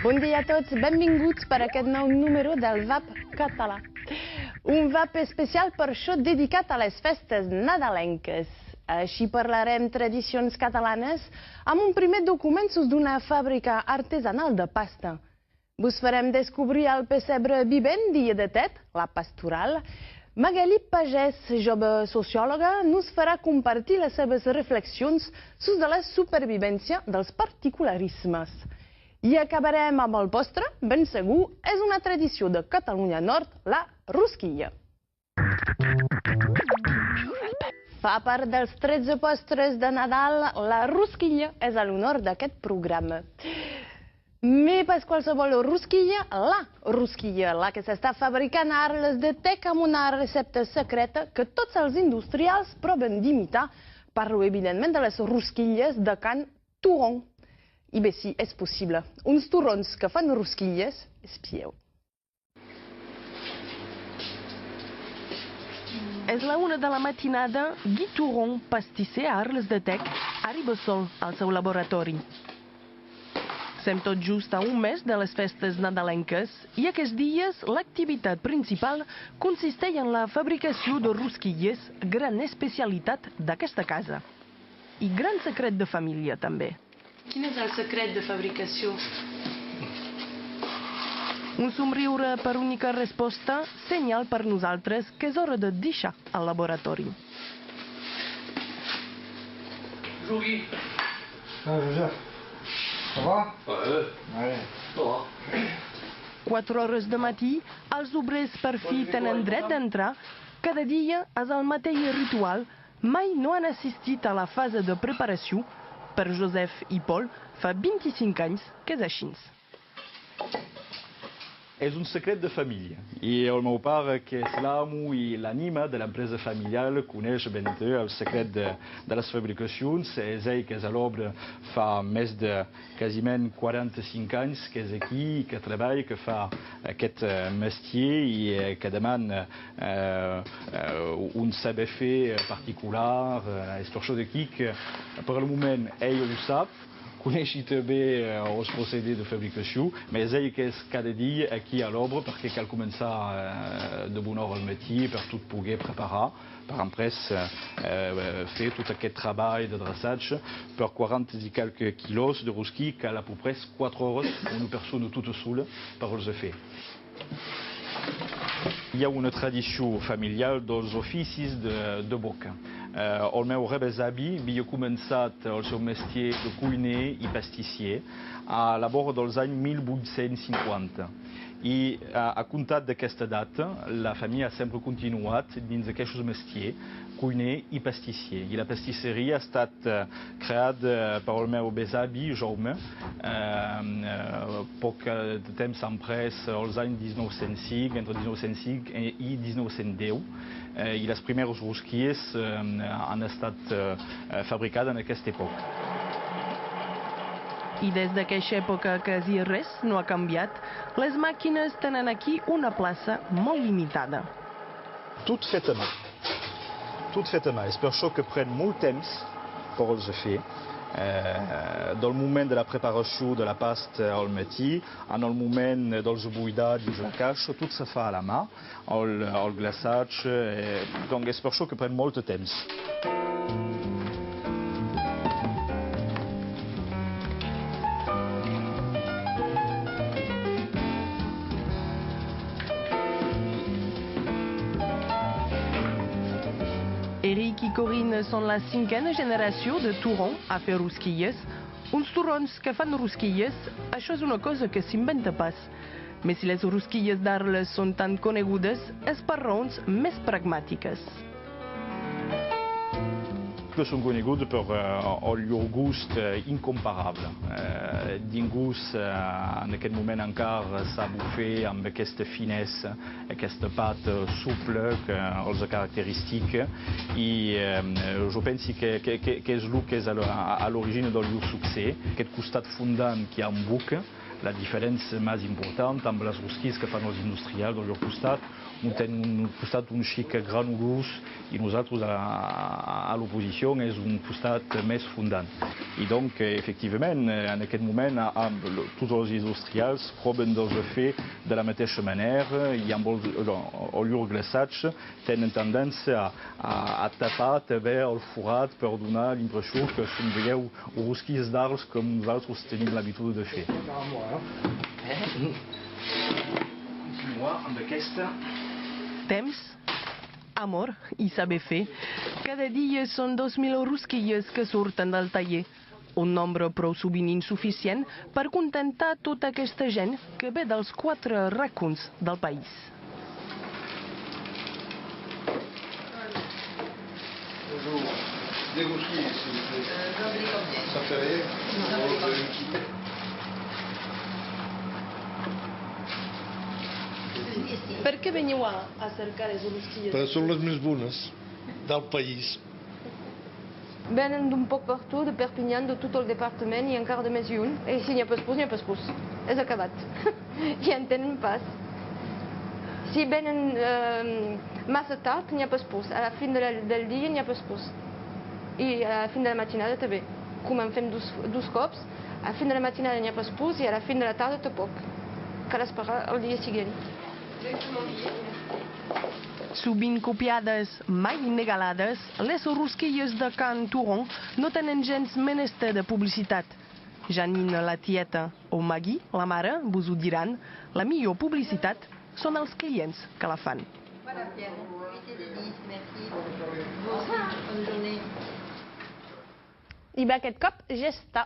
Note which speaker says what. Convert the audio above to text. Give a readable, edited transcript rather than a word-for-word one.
Speaker 1: Bon dia a tots, benvinguts per aquest nou número del VAP català. Un VAP especial per això dedicat a les festes nadalenques. Així parlarem tradicions catalanes amb un primer document d'una fàbrica artesanal de pasta. Vos farem descobrir el pessebre vivent dia de Tet, la pastoral. Magali Pagès, jove sociòloga, nos farà compartir les seves reflexions sobre la supervivència dels particularismes. I acabarem amb el postre, ben segur, és una tradició de Catalunya Nord, la rosquilla. Fa part dels 13 postres de Nadal, la rosquilla és a l'honor d'aquest programa. Mais pas qualsevol rosquilla, la rosquilla, la que s'està fabricant a Arles de Tec amb una recepta secreta que tots els industrials proven d'imitar. Parlo, evidentment, de les rosquilles de Can Touron. I bé, sí, és possible. Uns torrons que fan rosquilles, espieu. És la 1 de la matinada, Guy Touron, pastisser a Arles de Tec, arriba sol al seu laboratori. Sem tot just a un mes de les festes nadalenques i aquests dies l'activitat principal consisteix en la fabricació de rosquilles, gran especialitat d'aquesta casa. I gran secret de família, també. Quin és el secret de fabricació? Un somriure per única resposta, senyal per nosaltres que és hora de deixar el laboratori.
Speaker 2: Jogui.
Speaker 3: Josep, ça va?
Speaker 2: Ouais. Ça va.
Speaker 1: 4 hores de matí, els obrers per fi tenen dret d'entrar. Cada dia és el mateix ritual. Mai no han assistit a la fase de preparació. Per Josep i Paul, fa 25 anys que és així.
Speaker 4: És un secret de família i el meu pare, que és l'amo i l'ànima de l'empresa familiar, coneix ben bé el secret de les fabricacions. És ell que és a l'obra fa més de quasiment 45 anys que és aquí, que treballa, que fa aquest mestier i que demana un saber fer particular. És per això d'aquí que per el moment ell ho sap, coneix també els procediments de fabricació, però és ell que és cada dia aquí a l'obra perquè cal començar de bona hora al matí per tot poder preparar, per després fer tot aquest treball de dressatge per 40 i quelques quilos de rosquilles cal a peu près 4 hores una persona tota sola per els fer. Hi ha una tradició familiar dels oficis de boca. El meu rebesavi havia començat el seu mestier de cuiner i pastissier a la vora dels anys 1850. I a comptat d'aquesta data, la família ha sempre continuat dins d'aquests mestiers, cuiner i pastissier. I la pastisseria ha estat creada per el meu besavi, Jaume, poc de temps après, als anys 1905, entre 1905 i 1910. I les primeres rosquilles han estat fabricades en aquesta època.
Speaker 1: I des d'aquesta època quasi res no ha canviat. Les màquines tenen aquí una plaça molt limitada.
Speaker 4: Tot fet a mà. Tot fet a mà. És per això que pren molt temps per els fer. Del moment de la preparació de la pasta al matí, en el moment dels buidats dins la caixa, tot se fa a la mà, el glaçatge, doncs és per això que pren molt de temps.
Speaker 1: Eric i Corinne són la 5a generació de Touron a fer rosquilles. Uns torrons que fan rosquilles, això és una cosa que s'inventa pas. Mais si les rosquilles d'Arles són tan conegudes, és per raons més pragmàtiques.
Speaker 4: rusques són coneguts per el llur gust incomparable. Dingús en aquest moment encara sap fer amb aquesta finesa, aquesta pata suple que els característica i jo penso que és el que és a l'origine del llur succés, aquest costat fundant que hi ha en boca. La diferència més important amb les rosquilles que fan els industrials del llur costat, tenen un costat un xic granulós i nosaltres a l'oposició és un costat més fundant. I donc, efectivament, en aquest moment, tots els industrials proven de fer de la mateixa manera i amb el llur glaçat tenen tendència a tapar també el forat per donar l'impressió que són, veieu, rosquilles d'arbres com nosaltres tenim l'habitud de fer. Continuar amb aquesta.
Speaker 5: Temps, amor i saber fer. Cada dia són 2.000 rosquilles que surten del taller. Un nombre prou sovint insuficient per contentar tota aquesta gent que ve dels 4 racons del país.
Speaker 3: Des rosquilles, s'il vous plaît. Ça fait rien?
Speaker 1: Per què veniu a cercar les rosquilles?
Speaker 6: Perquè són les més bones del país.
Speaker 7: Venen d'un poc per tot, de Perpignan, de tot el departament i encara de més lluny. I si n'hi ha pas pus, n'hi ha pas pus. És acabat. I en tenen pas. Si venen massa tard, n'hi ha pas pus. A la fin del dia n'hi ha pas pus. I a la fin de la matinada també. Com en fem dos cops, a la fin de la matinada n'hi ha pas pus i a la fin de la tarda tampoc. Cal esperar el dia següent.
Speaker 5: Sovint copiades, mai negalades, les rosquilles de Can Turon no tenen gens menester de publicitat. Janine, la tieta, o Maggie, la mare, vos ho diran, la millor publicitat són els clients que la fan.
Speaker 1: I bé, aquest cop ja està.